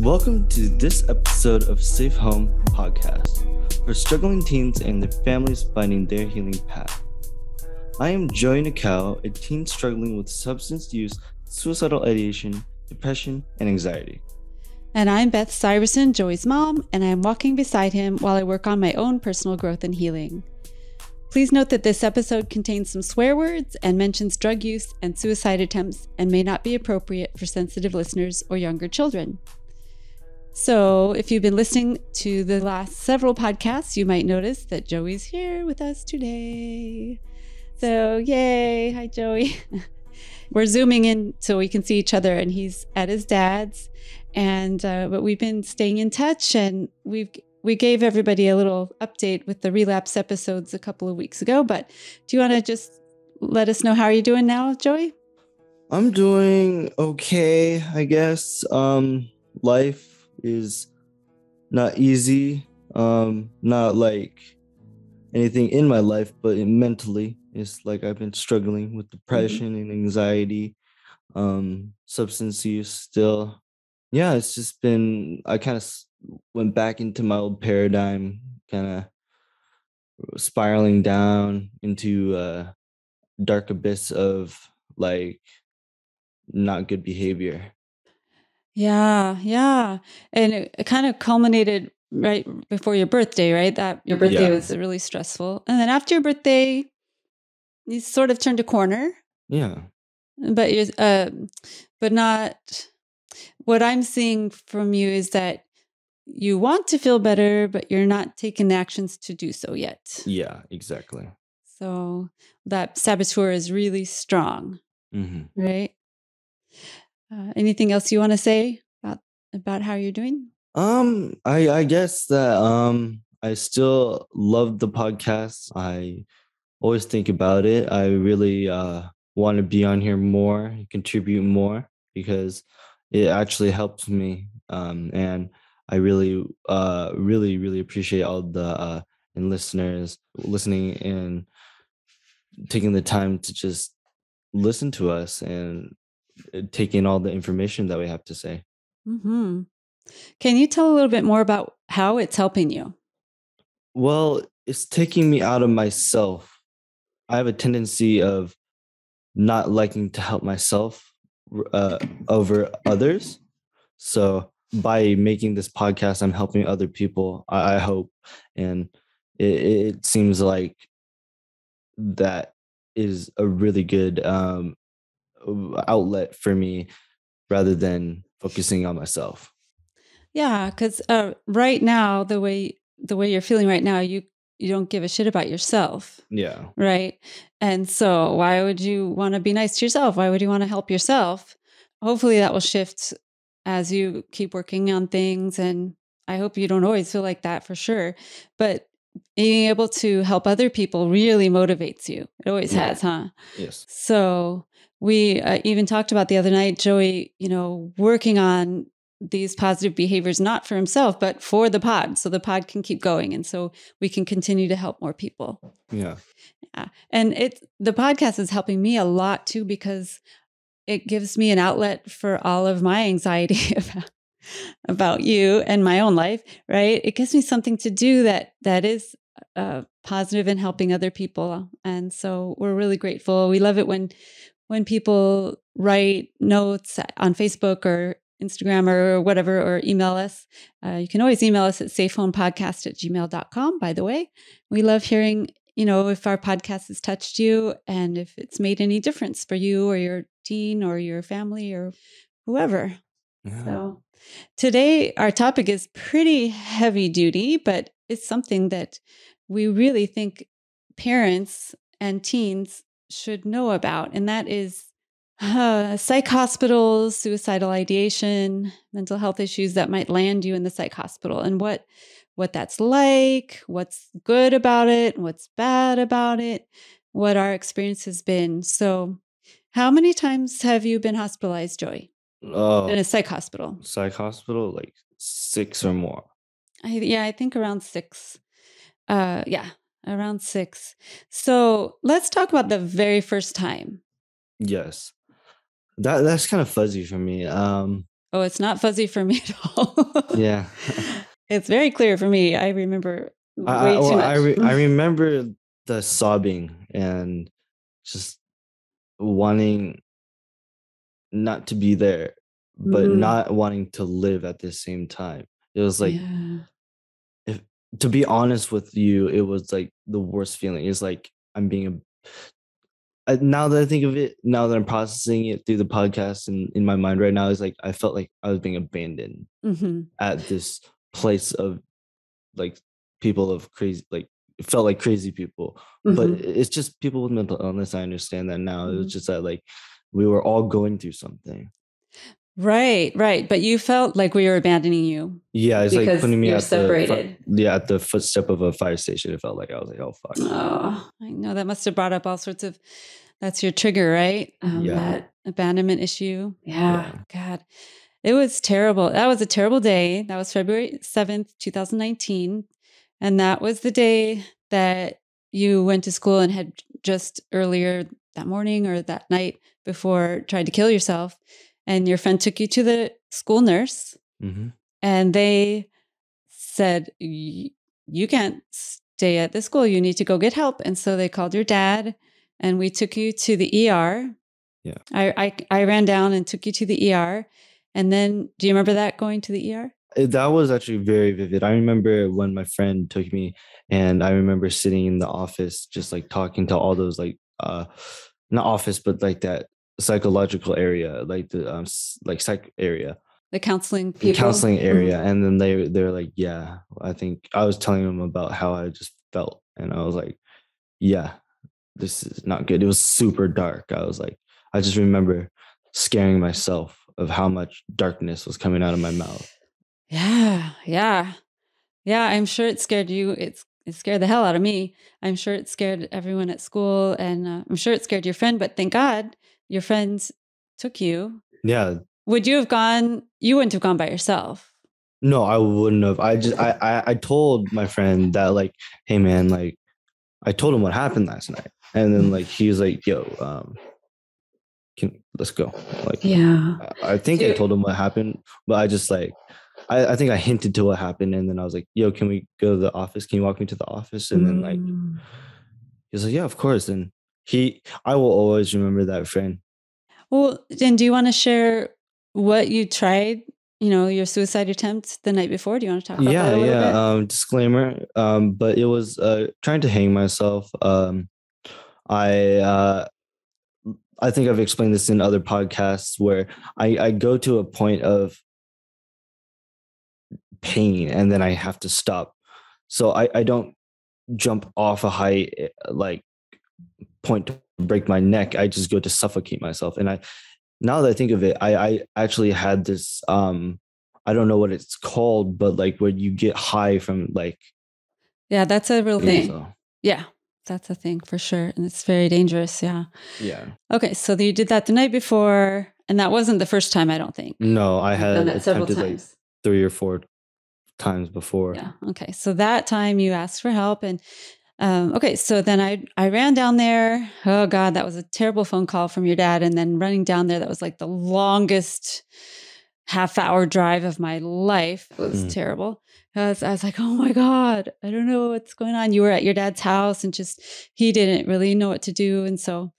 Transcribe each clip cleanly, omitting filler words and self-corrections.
Welcome to this episode of Safe Home Podcast for struggling teens and their families finding their healing path. I am Joseph Nakao, a teen struggling with substance use, suicidal ideation, depression, and anxiety. And I'm Beth Syverson, Joey's mom, and I'm walking beside him while I work on my own personal growth and healing. Please note that this episode contains some swear words and mentions drug use and suicide attempts and may not be appropriate for sensitive listeners or younger children. So if you've been listening to the last several podcasts, you might notice that Joey's here with us today. So yay. Hi, Joey. We're zooming in so we can see each other, and he's at his dad's. And but we've been staying in touch, and we gave everybody a little update with the relapse episodes a couple of weeks ago. But do you want to just let us know how you're doing now, Joey? I'm doing okay, I guess. Life is not easy. Not like anything in my life, but mentally, it's like I've been struggling with depression and anxiety, substance use still. Yeah, it's just been, I kind of went back into my old paradigm, kind of spiraling down into a dark abyss of like not good behavior. Yeah. And it kind of culminated right before your birthday, right? That your birthday was really stressful. And then after your birthday, you sort of turned a corner. Yeah. But not, what I'm seeing from you is that you want to feel better, but you're not taking the actions to do so yet. Yeah, exactly. So that saboteur is really strong, right? Anything else you want to say about how you're doing? I guess that I still love the podcast. I always think about it. I really want to be on here more, contribute more, because it actually helps me. And I really appreciate all the and listeners listening and taking the time to just listen to us and take in all the information that we have to say. Mm-hmm. Can you tell a little bit more about how it's helping you? Well, it's taking me out of myself. I have a tendency of not liking to help myself over others. So by making this podcast, I'm helping other people, I hope. And it seems like that is a really good outlet for me rather than focusing on myself. Yeah, because right now, the way you're feeling right now, you don't give a shit about yourself. Yeah. Right. And so why would you want to be nice to yourself? Why would you want to help yourself? Hopefully that will shift as you keep working on things. And I hope you don't always feel like that, for sure. But being able to help other people really motivates you. It always has, huh? Yes. So we even talked about the other night, Joey, working on these positive behaviors, not for himself, but for the pod. So the pod can keep going. And so we can continue to help more people. Yeah. And the podcast is helping me a lot too, because it gives me an outlet for all of my anxiety about you and my own life, right? It gives me something to do that is positive and helping other people. And so we're really grateful. We love it when people write notes on Facebook or Instagram or whatever, or email us. You can always email us at safehomepodcast@gmail.com, by the way. We love hearing, if our podcast has touched you and if it's made any difference for you or your teen or your family or whoever. Yeah. So today, our topic is pretty heavy duty, but it's something that we really think parents and teens should know about. And that is psych hospitals, suicidal ideation, mental health issues that might land you in the psych hospital, and what that's like, what's good about it, what's bad about it, what our experience has been. So how many times have you been hospitalized, Joy? In a psych hospital? Psych hospital, like 6 or more. I think around 6. Around 6. So let's talk about the very first time. Yes. That's kind of fuzzy for me. Oh, it's not fuzzy for me at all. Yeah. It's very clear for me. I remember I way too much. I remember the sobbing and just wanting not to be there, but Mhm. not wanting to live at the same time. It was like, Yeah. if to be honest with you, it was like the worst feeling. It's like I'm being now that I think of it, now that I'm processing it through the podcast and in my mind right now, is like I felt like I was being abandoned Mhm. at this place of like people of crazy, like it felt like crazy people, but Mhm. it's just people with mental illness. I understand that now. It was Mhm. just that like we were all going through something. Right, right. But you felt like we were abandoning you Yeah, it's like because putting me you're at the front, separated. yeah, at the footstep of a fire station. It felt like I was like, oh fuck. Oh, I know that must have brought up all sorts of, that's your trigger, right? Yeah, That abandonment issue. Yeah. yeah. God, it was terrible. That was a terrible day. That was February 7th, 2019. And that was the day that you went to school and had just earlier that morning or that night before tried to kill yourself. And your friend took you to the school nurse Hmm. and they said, You can't stay at the school. You need to go get help. And so they called your dad and we took you to the ER. Yeah. I ran down and took you to the ER. And then, do you remember that going to the ER? That was actually very vivid. I remember when my friend took me, and I remember sitting in the office, just like talking to all those like not office, but like that psychological area, like the like psych area, The counseling people? counseling area, and then they're like, yeah, I think I was telling them about how I just felt, and I was like, yeah, this is not good. It was super dark. I was like, I just remember scaring myself of how much darkness was coming out of my mouth. Yeah, yeah. Yeah, I'm sure it scared you. It scared the hell out of me. I'm sure it scared everyone at school, and I'm sure it scared your friend. But thank God your friends took you. Yeah. Would you have gone? You wouldn't have gone by yourself. No, I wouldn't have. I told my friend that like, hey man, like I told him what happened last night, and then like he was like, yo, let's go. Like, Yeah. I think I told him what happened, but I just like I think I hinted to what happened, and then I was like, yo, can we go to the office? Can you walk me to the office? And then like Mm. he was like, yeah, of course. And I will always remember that friend. Well, then do you want to share what you tried? You know, your suicide attempt the night before. Do you want to talk about that Yeah, a little bit? yeah. Disclaimer. But it was trying to hang myself. I I think I've explained this in other podcasts where I go to a point of pain and then I have to stop. So I don't jump off a high like point to break my neck. I just go to suffocate myself. And I now that I think of it, I actually had this I don't know what it's called, but like where you get high from like Yeah, that's a real thing. so. Yeah, that's a thing for sure. And it's very dangerous. Yeah. Yeah. Okay. So you did that the night before. And that wasn't the first time, I don't think. No, I You've had done that several attempted like times. 3 or 4 times before. Yeah. Okay. So that time you asked for help. And okay. So then I ran down there. Oh, God, that was a terrible phone call from your dad. And then running down there, that was like the longest half-hour drive of my life. It was terrible. I was like, oh my God, I don't know what's going on. You were at your dad's house and just, he didn't really know what to do. And so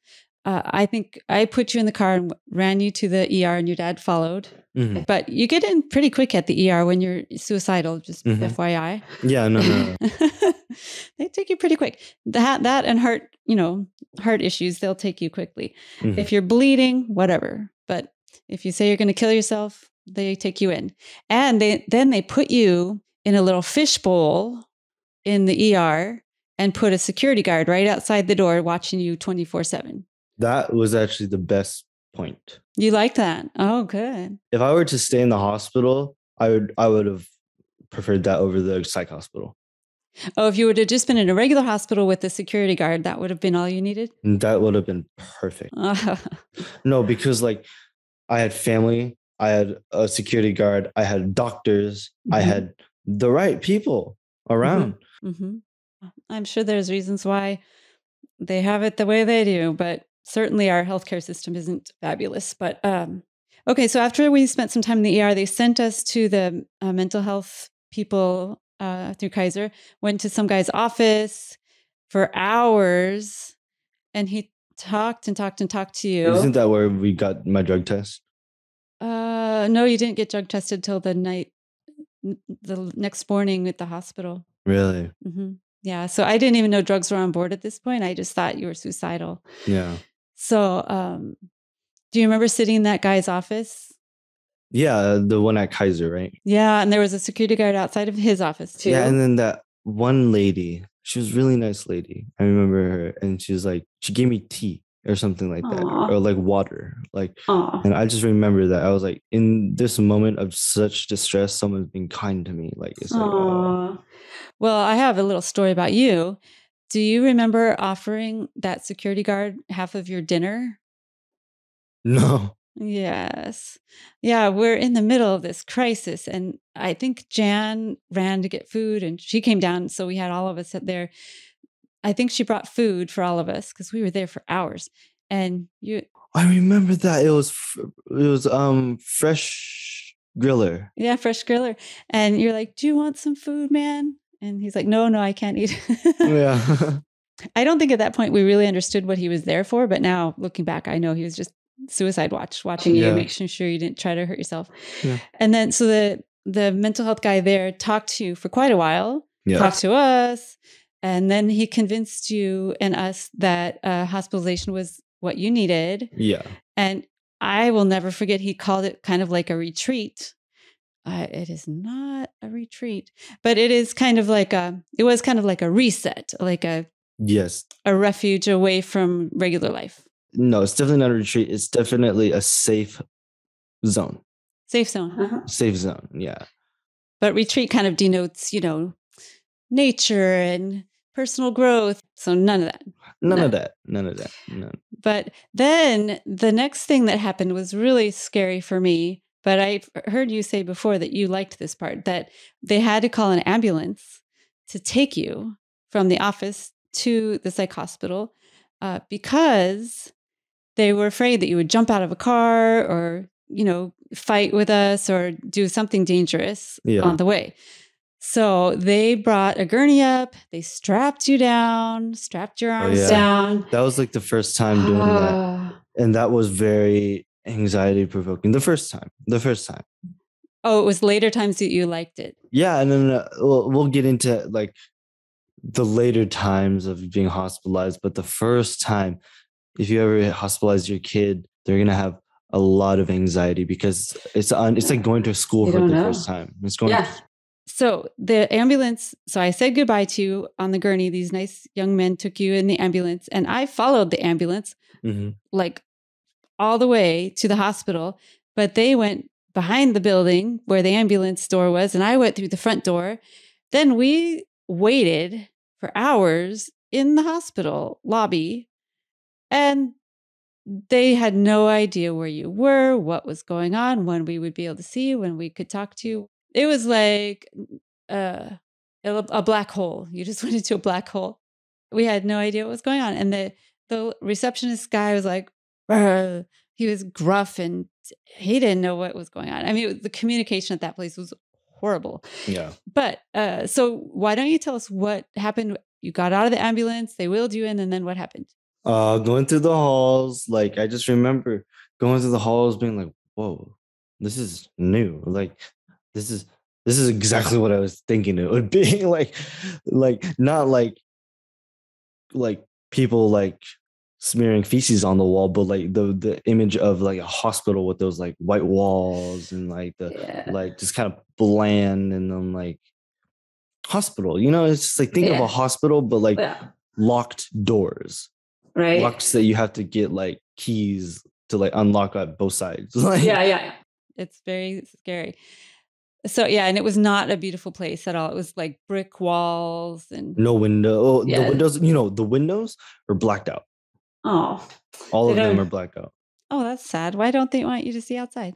I think I put you in the car and ran you to the ER and your dad followed. Mhm. But you get in pretty quick at the ER when you're suicidal, just FYI. Yeah, no. They take you pretty quick. That and heart issues, they'll take you quickly. Mhm. If you're bleeding, whatever. But if you say you're going to kill yourself, they take you in. And then they put you in a little fishbowl in the ER and put a security guard right outside the door watching you 24/7. That was actually the best point. You like that? Oh, good. If I were to stay in the hospital, I would have preferred that over the psych hospital. Oh, if you would have just been in a regular hospital with a security guard, that would have been all you needed? And that would have been perfect. No, because like I had family, I had a security guard, I had doctors, I had the right people around. I'm sure there's reasons why they have it the way they do, but certainly our healthcare system isn't fabulous. But Okay, so after we spent some time in the ER, they sent us to the mental health people through Kaiser, went to some guy's office for hours, and he talked and talked and talked to you. Isn't that where we got my drug test? No, you didn't get drug tested till the next morning at the hospital. Really? Mm-hmm. Yeah, so I didn't even know drugs were on board at this point. I just thought you were suicidal. Yeah. So, do you remember sitting in that guy's office? Yeah, the one at Kaiser, right? Yeah, and there was a security guard outside of his office too. Yeah, and then that one lady, she was a really nice lady. I remember her, and she was like, she gave me tea or something like that, or like water, like. And I just remember that I was like, in this moment of such distress, someone's being kind to me. Like, it's like, well, I have a little story about you. Do you remember offering that security guard half of your dinner? No. Yes. Yeah, we're in the middle of this crisis. And I think Jan ran to get food and she came down. So we had all of us sit there. I think she brought food for all of us because we were there for hours. And I remember that it was fresh griller. Yeah, fresh griller. And you're like, do you want some food, man? And he's like, no, I can't eat. Yeah. I don't think at that point we really understood what he was there for. But now looking back, I know he was just suicide watching you, making sure you didn't try to hurt yourself. Yeah. And then so the mental health guy there talked to you for quite a while, talked to us, and then he convinced you and us that hospitalization was what you needed. Yeah. And I will never forget, he called it kind of like a retreat. It is not a retreat, but it was kind of like a reset, like a refuge away from regular life. No, it's definitely not a retreat. It's definitely a safe zone. Safe zone. Uh-huh. Safe zone, yeah. But retreat kind of denotes, nature and personal growth. So none of that. None of that. But then the next thing that happened was really scary for me. But I heard you say before that you liked this part, that they had to call an ambulance to take you from the office to the psych hospital because they were afraid that you would jump out of a car or, fight with us or do something dangerous on the way. So they brought a gurney up, they strapped you down, strapped your arms down. That was like the first time doing that. And that was very anxiety provoking. The first time. Oh, it was later times that you liked it. Yeah. And then we'll get into like the later times of being hospitalized. But the first time, if you ever hospitalize your kid, they're going to have a lot of anxiety because it's like going to school for the first time. It's going So the ambulance, so I said goodbye to you on the gurney. These nice young men took you in the ambulance and I followed the ambulance like all the way to the hospital, but they went behind the building where the ambulance door was and I went through the front door. Then we waited for hours in the hospital lobby and they had no idea where you were, what was going on, when we would be able to see you, when we could talk to you. It was like a black hole. You just went into a black hole. We had no idea what was going on. And the receptionist guy was like, he was gruff and he didn't know what was going on. I mean, the communication at that place was horrible. Yeah. But so why don't you tell us what happened? You got out of the ambulance, they wheeled you in, and then what happened? Going through the halls, like I just remember going through the halls being like, whoa, this is new. Like this is exactly what I was thinking it would be. like not like people like smearing feces on the wall, but like the image of like a hospital with those like white walls and like like just kind of bland and then like hospital, it's just like think of a hospital, but like locked doors. Right. Locks that you have to get like keys to like unlock at both sides. Like, yeah. It's very scary. So and it was not a beautiful place at all. It was like brick walls and no window. The windows, the windows are blacked out. Oh. All of them are blacked out. Oh, that's sad. Why don't they want you to see outside?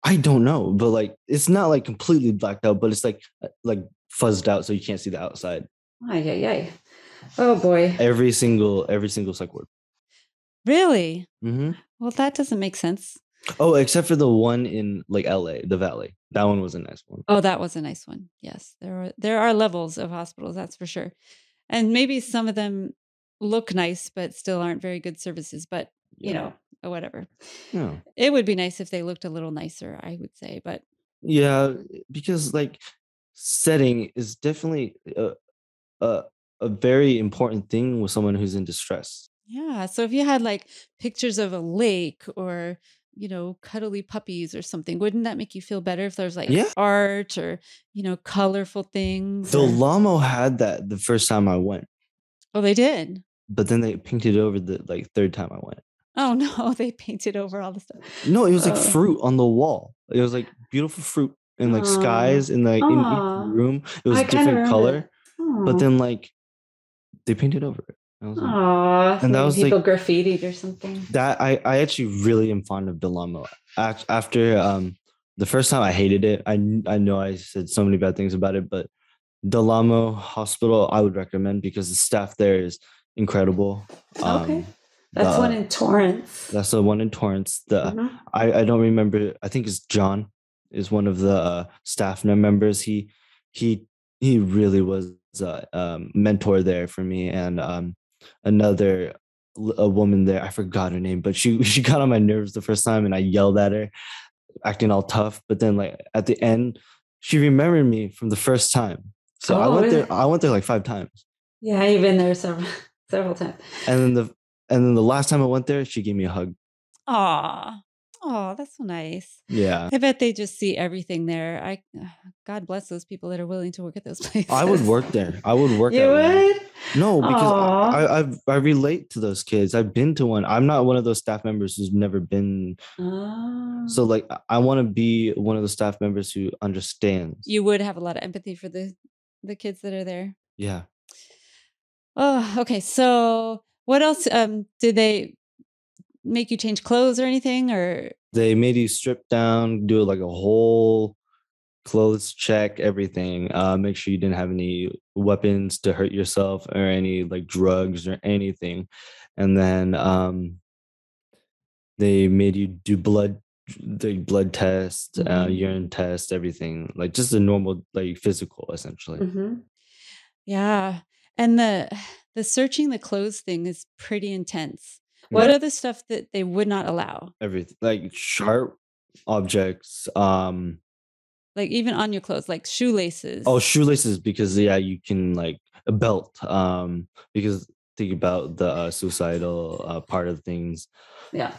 I don't know, but like it's not like completely blacked out, but it's like fuzzed out so you can't see the outside. Ay. Oh boy. Every single psych ward. Really? Mm-hmm. Well, that doesn't make sense. Oh, except for the one in like LA, the Valley. That one was a nice one. Oh, that was a nice one. Yes, there are levels of hospitals, that's for sure. And maybe some of them look nice, but still aren't very good services. But Yeah. whatever. Yeah. It would be nice if they looked a little nicer, I would say. But Yeah, because like setting is definitely a a very important thing with someone who's in distress. yeah, so if you had like pictures of a lake or cuddly puppies or something, wouldn't that make you feel better if there's like Yeah. art or colorful things? The Or Lamo had that the first time I went, oh, they did. but then they painted it over the like third time I went. Oh no, they painted over all the stuff. No, it was like Oh, fruit on the wall. It was like beautiful fruit and like oh, skies in like in each oh, room. It was I kind of different remember that. color, but Oh, then like they painted over it. I was like, oh, and that maybe was people like graffitied or something. that. I actually really am fond of Delamo. After the first time I hated it. I know I said so many bad things about it, but Delamo Hospital I would recommend because the staff there is incredible. Okay, that's one The in Torrance. That's the one in Torrance. The Hmm. I don't remember. I think it's John is one of the staff members. He he really was a mentor there for me, and another a woman there. I forgot her name, but she got on my nerves the first time, and I yelled at her, acting all tough. But then like at the end, she remembered me from the first time. So I Oh, went really? there. I went there like 5 times, Yeah, you've been there several several times. and then the last time I went there, she gave me a hug. Aw. Oh, that's so nice. Yeah. I bet they just see everything there. God bless those people that are willing to work at those I would places. work there. I would work You at one. would? No, because Aw. I relate to those kids. I've been to one. I'm not one of those staff members who's never been. Oh. So like I want to be one of the staff members who understands. You would have a lot of empathy for the kids that are there. Yeah. Oh, okay. So what else? Did they make you change clothes or anything? Or They made you strip down, do like a whole clothes check, everything. Make sure you didn't have any weapons to hurt yourself or any like drugs or anything. And then they made you do the blood test, urine test, everything, like just a normal like physical, essentially. Mhm. Yeah. And the searching the clothes thing is pretty intense. What Yeah, other stuff that they would not allow? everything like sharp objects. Like even on your clothes, like Oh, shoelaces. shoelaces because yeah, you can like a belt. Because think about the suicidal part of things. Yeah.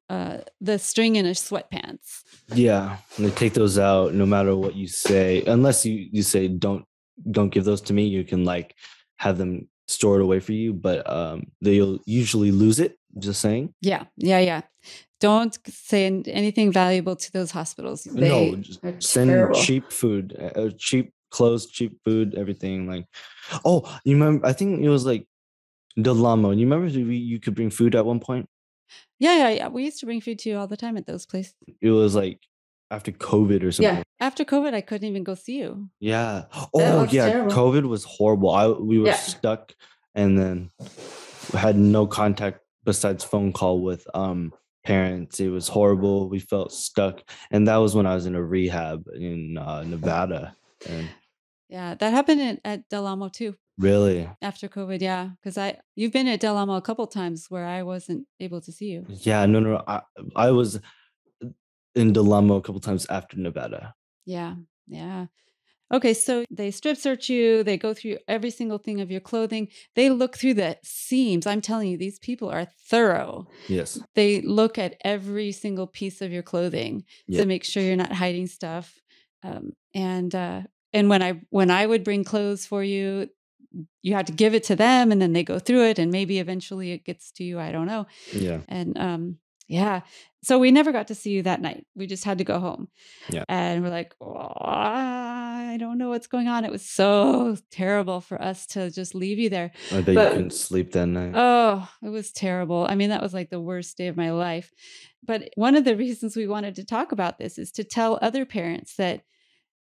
The string in a sweatpants. Yeah, they take those out no matter what you say, unless you say don't give those to me. You can like have them stored away for you, but they'll usually lose it. Just saying. Yeah. Yeah. Yeah. Don't send anything valuable to those hospitals. No, They just are send terrible. cheap food, cheap clothes, cheap food, everything. Like, oh, you remember? I think it was like Del Llamo. You remember you could bring food at one point? Yeah. Yeah. Yeah. We used to bring food to you all the time at those places. It was like after COVID or something. Yeah. After COVID, I couldn't even go see you. Yeah. That Oh, was yeah. terrible. COVID was horrible. We were Yeah. stuck, and then had no contact besides phone call with parents. It was horrible. We felt stuck, and that was when I was in a rehab in Nevada. And Yeah. That happened at Del Amo too. really, After COVID, yeah, because you've been at Del Amo a couple times where I wasn't able to see you. yeah, no. I was in dilemma a couple times after Nevada. Yeah, yeah. Okay, so they strip search you. They go through every single thing of your clothing. They look through the seams. I'm telling you, these people are thorough. Yes. They look at every single piece of your clothing Yeah. to make sure you're not hiding stuff. And when I would bring clothes for you, you had to give it to them, and then they go through it, and maybe eventually it gets to you. I don't know. Yeah. And yeah, so we never got to see you that night. We just had to go home. Yeah. And we're like, oh, I don't know what's going on. It was so terrible for us to just leave you there. I bet you couldn't sleep that night. Oh, it was terrible. I mean, that was like the worst day of my life. But one of the reasons we wanted to talk about this is to tell other parents that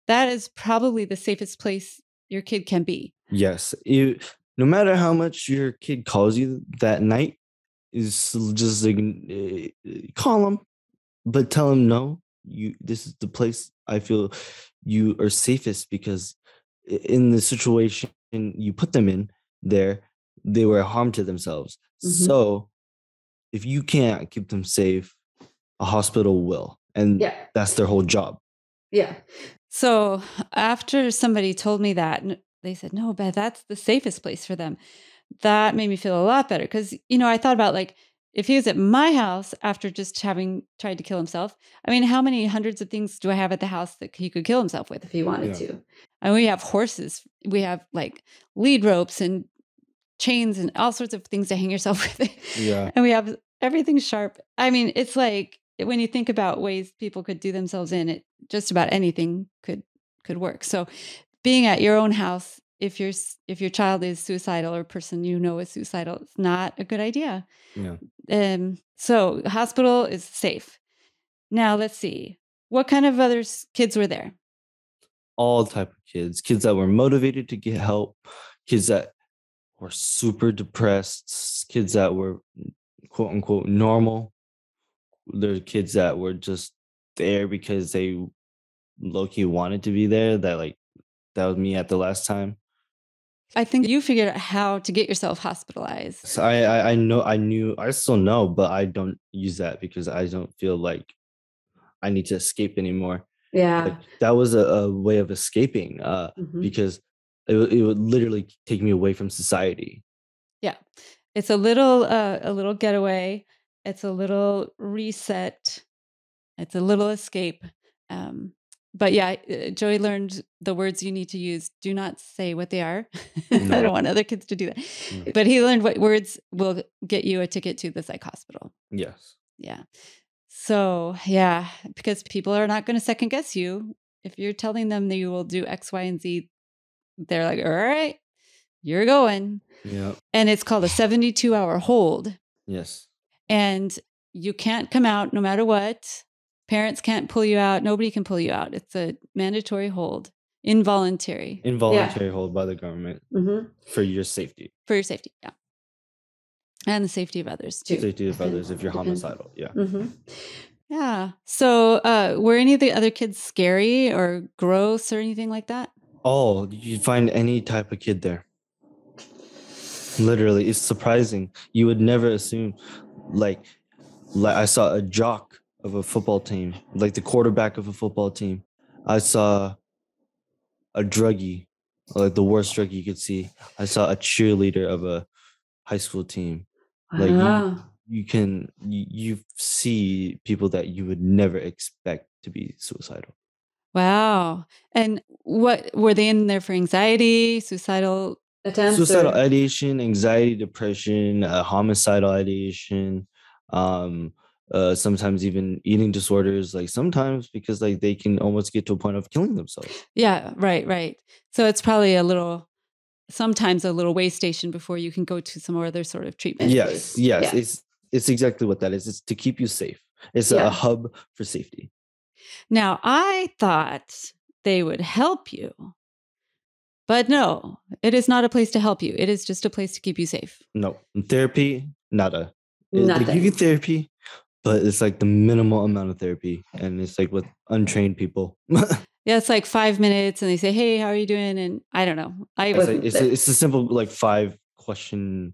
that is probably the safest place your kid can be. Yes. No matter how much your kid calls you that night, is just like call them. but tell them no. This is the place I feel you are safest, because in the situation you put them in there, they were harm to themselves. Mm-hmm. So if you can't keep them safe, a hospital will, and that's their whole job. Yeah. So after somebody told me that, they said, no, Beth, that's the safest place for them. That made me feel a lot better because, I thought about like, if he was at my house after just having tried to kill himself, I mean, how many hundreds of things do I have at the house that he could kill himself with if he wanted to? And we have horses. We have like lead ropes and chains and all sorts of things to hang yourself with. Yeah. And we have everything sharp. I mean, it's like when you think about ways people could do themselves in, it just about anything could work. So being at your own house, if your child is suicidal or a person is suicidal, it's not a good idea. Yeah. So hospital is safe. Now let's see. What kind of other kids were there? All type of kids that were motivated to get help, kids that were super depressed, kids that were quote unquote normal. There are kids that were just there because they low-key wanted to be there. That was me at the last time. I think you figured out how to get yourself hospitalized. So I still know, but I don't use that because I don't feel like I need to escape anymore. Yeah. That was a way of escaping, because it would literally take me away from society. Yeah. It's a little getaway. It's a little reset. It's a little escape. But yeah, Joey learned the words you need to use. Do not say what they are. No. I don't want other kids to do that. No. But he learned what words will get you a ticket to the psych hospital. Yes. Yeah. So yeah, because people are not going to second guess you. If you're telling them that you will do X, Y, and Z, they're like, all right, you're going. Yeah. And it's called a 72-hour hold. Yes. And you can't come out no matter what. Parents can't pull you out. Nobody can pull you out. It's a mandatory hold. Involuntary hold by the government for your safety. For your safety, yeah. And the safety of others, too. Safety of others if you're homicidal, yeah. Yeah. So were any of the other kids scary or gross or anything like that? Oh, you'd find any type of kid there. Literally, it's surprising. You would never assume, like I saw a jock of a football team, like the quarterback of a football team. I saw a druggie, like the worst druggie you could see. I saw a cheerleader of a high school team. Like you see people that you would never expect to be suicidal. Wow. And what were they in there for? Anxiety, suicidal attempts? Suicidal ideation, anxiety, depression, homicidal ideation, sometimes even eating disorders, like sometimes because like they can almost get to a point of killing themselves. Yeah, right. So it's probably sometimes a little way station before you can go to some other sort of treatment. Yes. Yeah. It's exactly what that is. It's to keep you safe. It's a hub for safety. Now, I thought they would help you, but no, it is not a place to help you. It is just a place to keep you safe. No. Therapy, nada. They give you therapy, but it's like the minimal amount of therapy. And it's like with untrained people. Yeah, it's like 5 minutes and they say, hey, how are you doing? And I don't know. It's a simple like 5-question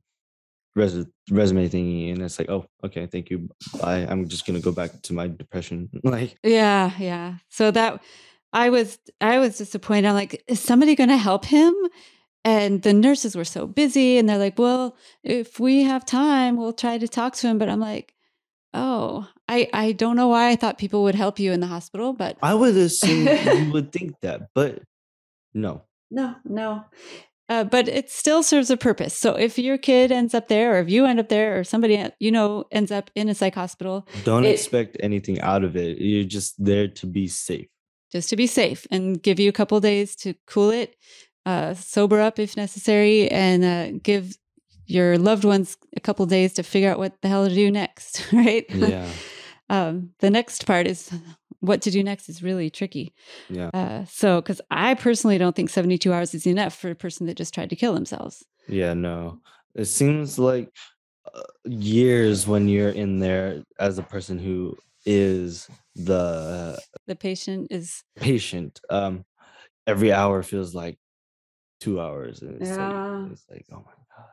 resume thingy, and it's like, oh, okay, thank you, bye, I'm just gonna go back to my depression. Like yeah. So that I was disappointed. I'm like, is somebody gonna help him? And the nurses were so busy and they're like, well, if we have time, we'll try to talk to him. But I'm like, oh, I don't know why I thought people would help you in the hospital, but I would assume you would think that, but no. But it still serves a purpose. So if your kid ends up there, or if you end up there, or somebody ends up in a psych hospital, don't expect anything out of it. You're just there to be safe. Just to be safe, and give you a couple of days to cool it, sober up if necessary, and give your loved ones a couple of days to figure out what the hell to do next, right? Yeah. The next part is what to do next is really tricky. Yeah. So, because I personally don't think 72 hours is enough for a person that just tried to kill themselves. Yeah, no. It seems like years when you're in there as a person who is the patient is patient. Every hour feels like 2 hours, and Yeah. it's like, oh my god.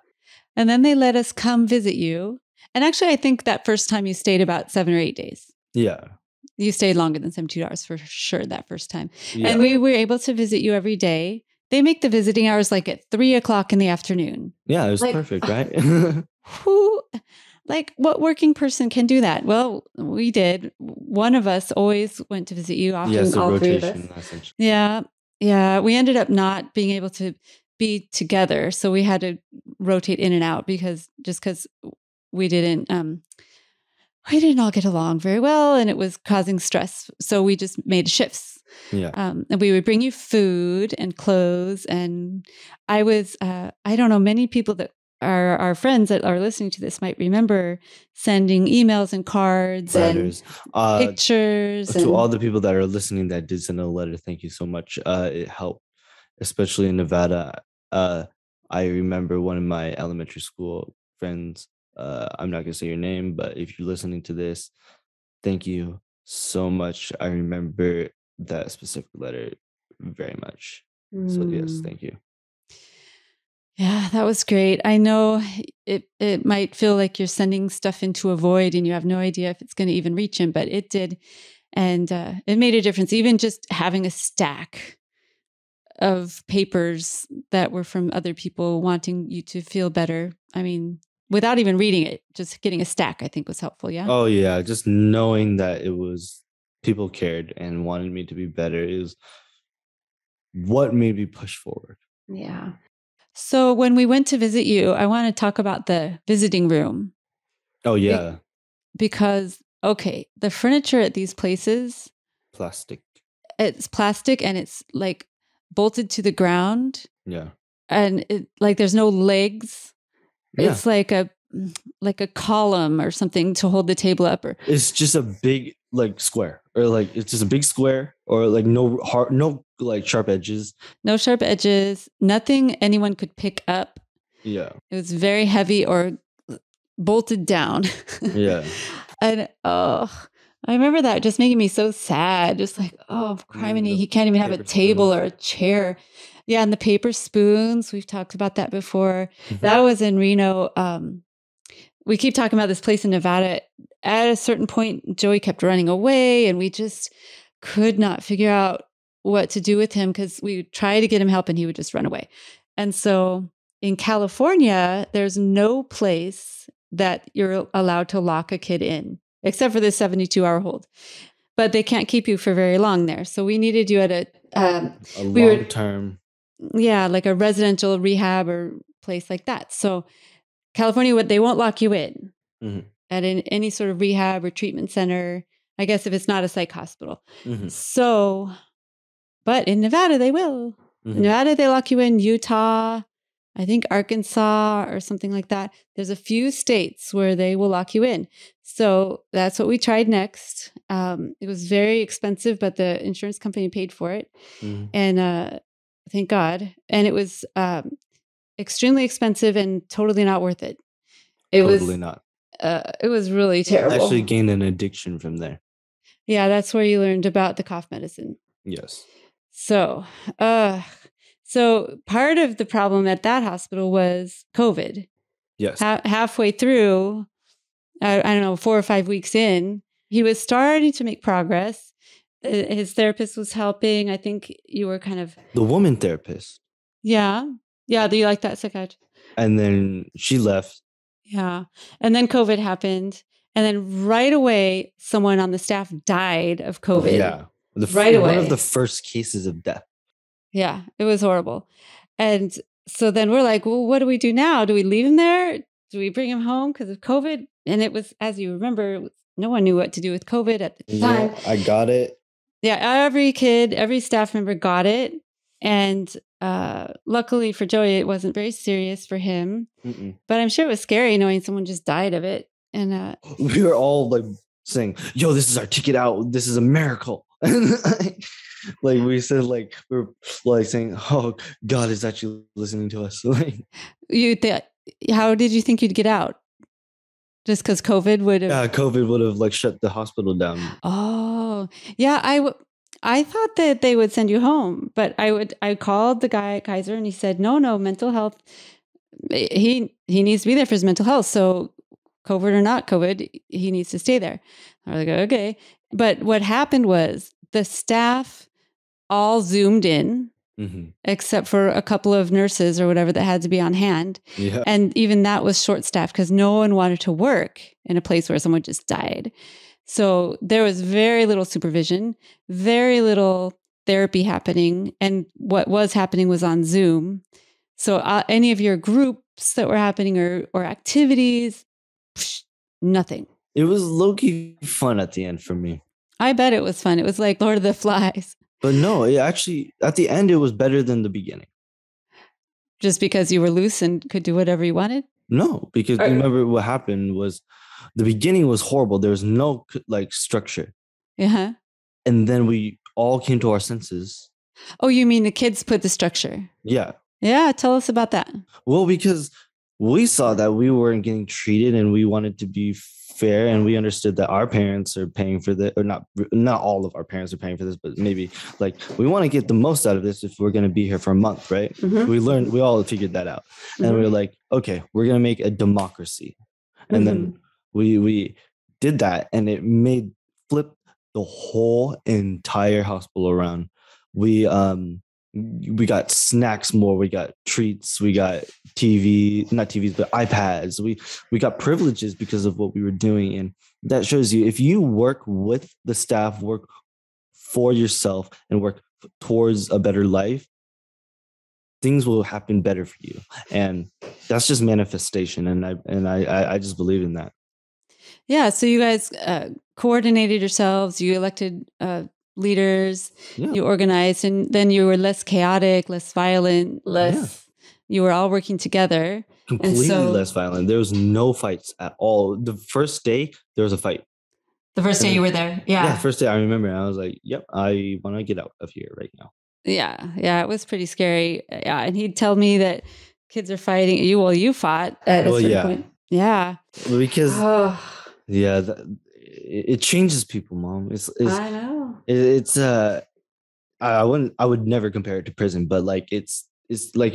And then they let us come visit you. And actually, I think that first time you stayed about 7 or 8 days. Yeah. You stayed longer than 72 hours for sure that first time. Yeah. And we were able to visit you every day. They make the visiting hours like at 3:00 in the afternoon. Yeah, it was perfect, right? Who, like, what working person can do that? Well, we did. One of us always went to visit you. Often Yes, a all three of us. rotation, essentially. Yeah. Yeah. We ended up not being able to be together. So we had to rotate in and out because we didn't all get along very well and it was causing stress. So we just made shifts. Yeah. And we would bring you food and clothes. And I was, I don't know, many people that are our friends that are listening to this might remember sending emails and cards, letters, and pictures. To all the people that are listening that did send a letter, thank you so much. It helped, especially in Nevada. I remember one of my elementary school friends. I'm not gonna say your name, but if you're listening to this, thank you so much. I remember that specific letter very much. So yes, thank you. Yeah, that was great. I know it might feel like you're sending stuff into a void and you have no idea if it's going to even reach him, but it did. And it made a difference. Even just having a stack of papers that were from other people wanting you to feel better. I mean, without even reading it, just getting a stack, I think was helpful. Yeah. Oh yeah. Just knowing that it was people cared and wanted me to be better is what made me push forward. Yeah. So when we went to visit you, I want to talk about the visiting room. Oh yeah. Because, okay, the furniture at these places, Plastic. It's plastic and it's like bolted to the ground. Yeah. And it, like there's no legs. Yeah. It's like a column or something to hold the table up. Or it's just a big like square, or like it's just a big square, or like no like sharp edges. No sharp edges. Nothing anyone could pick up. Yeah. It was very heavy or bolted down. Yeah. And I remember that just making me so sad. Just like, oh, criminy, he can't even have a table or a chair. Yeah, and the paper spoons. We've talked about that before. That was in Reno. We keep talking about this place in Nevada. At a certain point, Joey kept running away, and we just could not figure out what to do with him because we would try to get him help, and he would just run away. And so in California, there's no place that you're allowed to lock a kid in, except for the 72-hour hold. But they can't keep you for very long there. So we needed you at a long-term. Yeah, like a residential rehab or place like that. So California, they won't lock you in at any sort of rehab or treatment center, I guess if it's not a psych hospital. So, but in Nevada, they will. In Nevada, they lock you in. Utah, I think Arkansas or something like that. There's a few states where they will lock you in. So that's what we tried next. It was very expensive, but the insurance company paid for it. And thank God. And it was extremely expensive and totally not worth it. It was really terrible. I actually gained an addiction from there. Yeah, that's where you learned about the cough medicine. Yes. So part of the problem at that hospital was COVID. Yes. Halfway through, I don't know, 4 or 5 weeks in, he was starting to make progress. His therapist was helping. I think you were kind of... The woman therapist. Yeah. Yeah. Do you like that psychiatrist? And then she left. Yeah. And then COVID happened. And then right away, someone on the staff died of COVID. Yeah. Right away. One of the first cases of death. Yeah. It was horrible. And so then we're like, well, what do we do now? Do we leave him there? Do we bring him home because of COVID? And it was, as you remember, no one knew what to do with COVID at the time. Yeah, I got it. Yeah. Every staff member got it. And luckily for Joey, it wasn't very serious for him. But I'm sure it was scary knowing someone just died of it. And we were all like saying, yo, this is our ticket out. This is a miracle. Like we said, like we were like saying, oh, God is actually listening to us. Like how did you think you'd get out? Just because COVID would have. Yeah, COVID would have like shut the hospital down. Oh, yeah. I thought that they would send you home, but I called the guy at Kaiser and he said, no, mental health. He needs to be there for his mental health. So COVID or not COVID, he needs to stay there. I was like, okay. But what happened was the staff all Zoomed in, except for a couple of nurses or whatever that had to be on hand. Yeah. And even that was short staffed because no one wanted to work in a place where someone just died. So there was very little supervision, very little therapy happening. And what was happening was on Zoom. So any of your groups that were happening or activities, nothing. It was low-key fun at the end for me. I bet it was fun. It was like Lord of the Flies. But no, it actually, at the end, it was better than the beginning. Just because you were loose and could do whatever you wanted? No, because remember what happened was the beginning was horrible. There was no like structure. Uh-huh. And then we all came to our senses. Oh, you mean the kids put the structure? Yeah. Yeah, tell us about that. Well, because we saw that we weren't getting treated and we wanted to be fair, and we understood that our parents are paying for this, or not all of our parents are paying for this, but maybe like we want to get the most out of this if we're going to be here for a month, right? We all figured that out. And we were like, okay, we're going to make a democracy. And then we did that, and it flipped the whole entire hospital around. We got snacks more, we got treats, we got not TVs, but iPads. We got privileges because of what we were doing. And that shows you, if you work with the staff, work for yourself, and work towards a better life, things will happen better for you. And that's just manifestation. And I just believe in that. Yeah. So you guys coordinated yourselves, you elected leaders, you organized, and then you were less chaotic, less violent, you were all working together. Completely less violent. There was no fights at all. The first day, there was a fight. The first day you were there? Yeah. Yeah, first day I remember. I was like, yep, I want to get out of here right now. Yeah, it was pretty scary. Yeah, and he'd tell me that kids are fighting. You fought at a certain point. Yeah. Because, it changes people, Mom. I know. It's I would never compare it to prison, but like it's like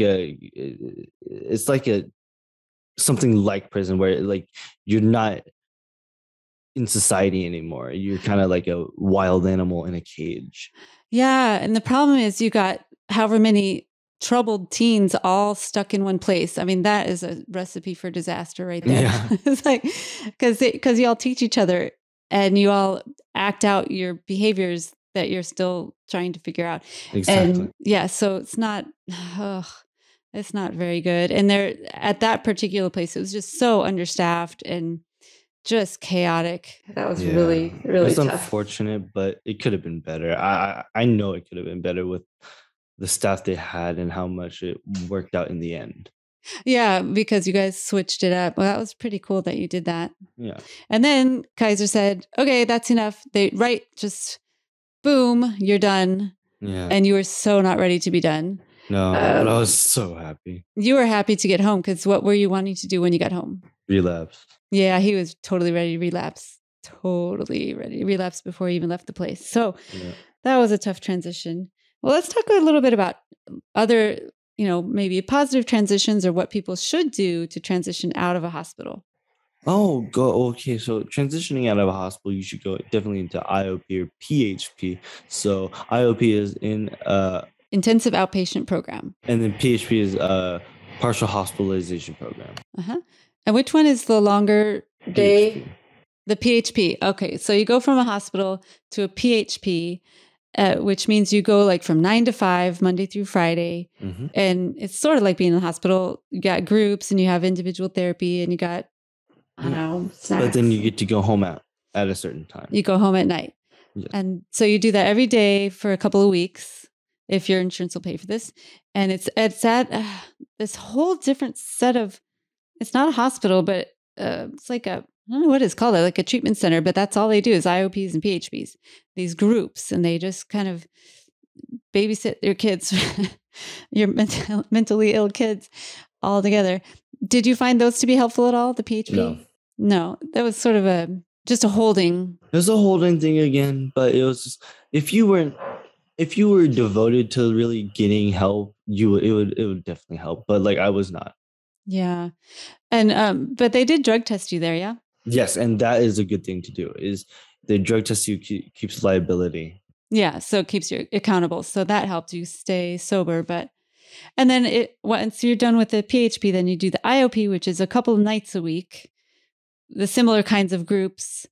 something like prison where like you're not in society anymore. You're kind of like a wild animal in a cage. Yeah, and the problem is you got however many troubled teens all stuck in one place. I mean, that is a recipe for disaster right there. Yeah. It's like because you all teach each other and you all act out your behaviors that you're still trying to figure out. Exactly. And so it's not very good. And there at that particular place, it was just so understaffed and just chaotic. That was really, really tough. It's unfortunate, but it could have been better. I know it could have been better with the staff they had and how much it worked out in the end. Yeah, because you guys switched it up. Well, that was pretty cool that you did that. Yeah. And then Kaiser said, okay, that's enough. Just boom, you're done. Yeah. And you were so not ready to be done. No, but I was so happy. You were happy to get home because what were you wanting to do when you got home? Relapse. Yeah, he was totally ready to relapse. Totally ready to relapse before he even left the place. So that was a tough transition. Well, let's talk a little bit about other, maybe positive transitions or what people should do to transition out of a hospital. Okay. So transitioning out of a hospital, you should go definitely into IOP or PHP. So IOP is in intensive outpatient program. And then PHP is partial hospitalization program. Uh-huh. And which one is the longer day? PHP. The PHP. Okay. So you go from a hospital to a PHP, which means you go like from 9 to 5, Monday through Friday. Mm-hmm. And it's sort of like being in the hospital. You got groups and you have individual therapy and you got, snacks. But then you get to go home at a certain time. You go home at night. Yes. And so you do that every day for a couple of weeks if your insurance will pay for this. And it's at this whole different set of, it's not a hospital, but it's like I don't know what it's called, like a treatment center, but that's all they do is IOPs and PHPs, these groups, and they just kind of babysit your kids, your mentally ill kids all together. Did you find those to be helpful at all, the PHP? No, that was sort of just a holding. It was a holding thing again, but it was just, if you were devoted to really getting help, it would definitely help. But like, I was not. Yeah. And but they did drug test you there, yeah? Yes, and that is a good thing to do. Is the drug test you keeps liability. Yeah, so it keeps you accountable. So that helped you stay sober. And then once you're done with the PHP, then you do the IOP, which is a couple of nights a week, the similar kinds of groups.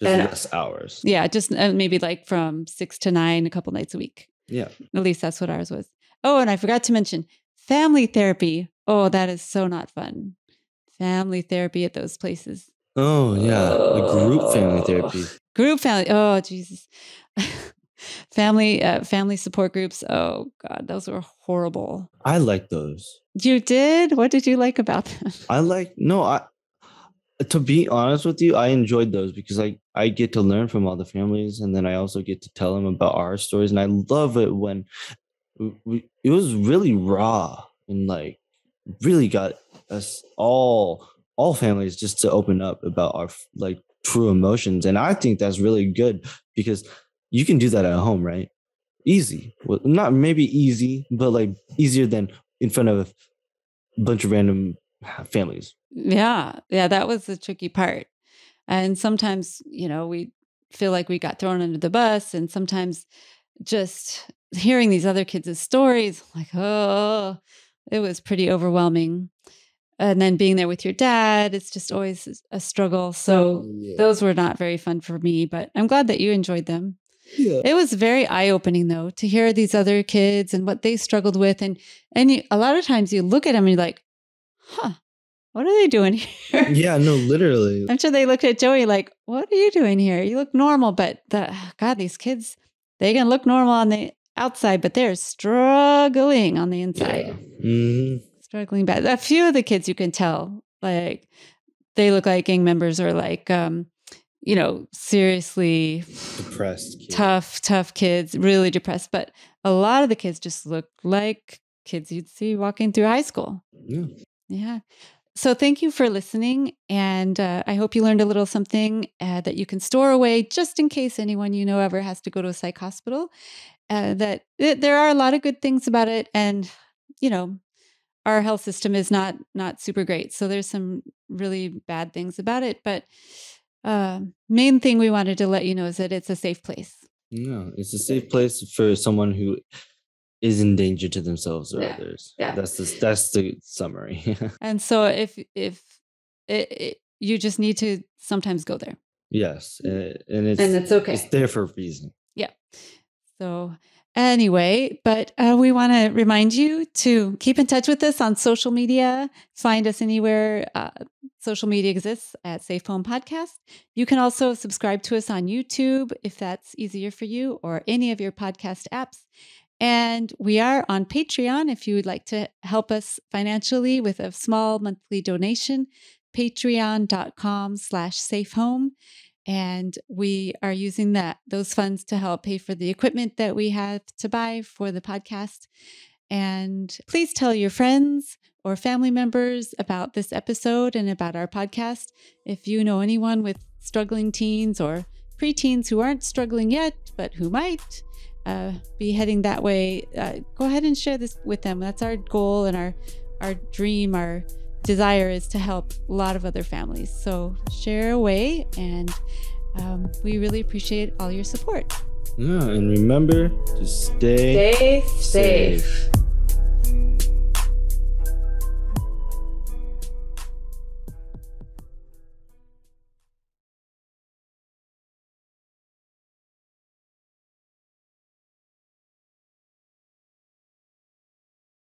Just less hours. Yeah, just maybe like from 6 to 9, a couple nights a week. Yeah. At least that's what ours was. Oh, and I forgot to mention family therapy. Oh, that is so not fun. Family therapy at those places. Oh, yeah. The group family therapy. Group family. Oh, Jesus. Family support groups. Oh, God, those were horrible. I like those. You did? What did you like about them? To be honest with you, I enjoyed those because I get to learn from all the families, and then I also get to tell them about our stories. And I love it when it was really raw and like really got us all families just to open up about our like true emotions. And I think that's really good because you can do that at home, right? Easy. Well, not maybe easy, but like easier than in front of a bunch of random families. Yeah, that was the tricky part. And sometimes, we feel like we got thrown under the bus, and sometimes just hearing these other kids' stories, like, oh, it was pretty overwhelming. And then being there with your dad, it's just always a struggle. So those were not very fun for me, but I'm glad that you enjoyed them. Yeah. It was very eye-opening, though, to hear these other kids and what they struggled with. And a lot of times you look at them and you're like, huh, what are they doing here? Yeah, no, literally. I'm sure they looked at Joey like, what are you doing here? You look normal, but God, these kids, they can look normal on the outside, but they're struggling on the inside. Yeah. Mm-hmm. Struggling bad. A few of the kids you can tell, like, they look like gang members or like, seriously depressed kids. Tough kids, really depressed. But a lot of the kids just look like kids you'd see walking through high school. Yeah. So thank you for listening. And I hope you learned a little something that you can store away just in case anyone you know ever has to go to a psych hospital. That there are a lot of good things about it. And, our health system is not super great. So there's some really bad things about it. But main thing we wanted to let you know is that it's a safe place. Yeah, it's a safe place for someone who is in danger to themselves or others. Yeah. That's the summary. And so if you just need to sometimes go there. Yes, and it's okay. It's there for a reason. Yeah. So anyway, but we want to remind you to keep in touch with us on social media. Find us anywhere social media exists at Safe Home Podcast. You can also subscribe to us on YouTube if that's easier for you, or any of your podcast apps. And we are on Patreon if you would like to help us financially with a small monthly donation, patreon.com/safehome. And we are using those funds to help pay for the equipment that we have to buy for the podcast. And please tell your friends or family members about this episode and about our podcast. If you know anyone with struggling teens or preteens who aren't struggling yet, but who might be heading that way, go ahead and share this with them. That's our goal and our dream, our desire is to help a lot of other families. So share away, and we really appreciate all your support. Yeah, and remember to stay safe.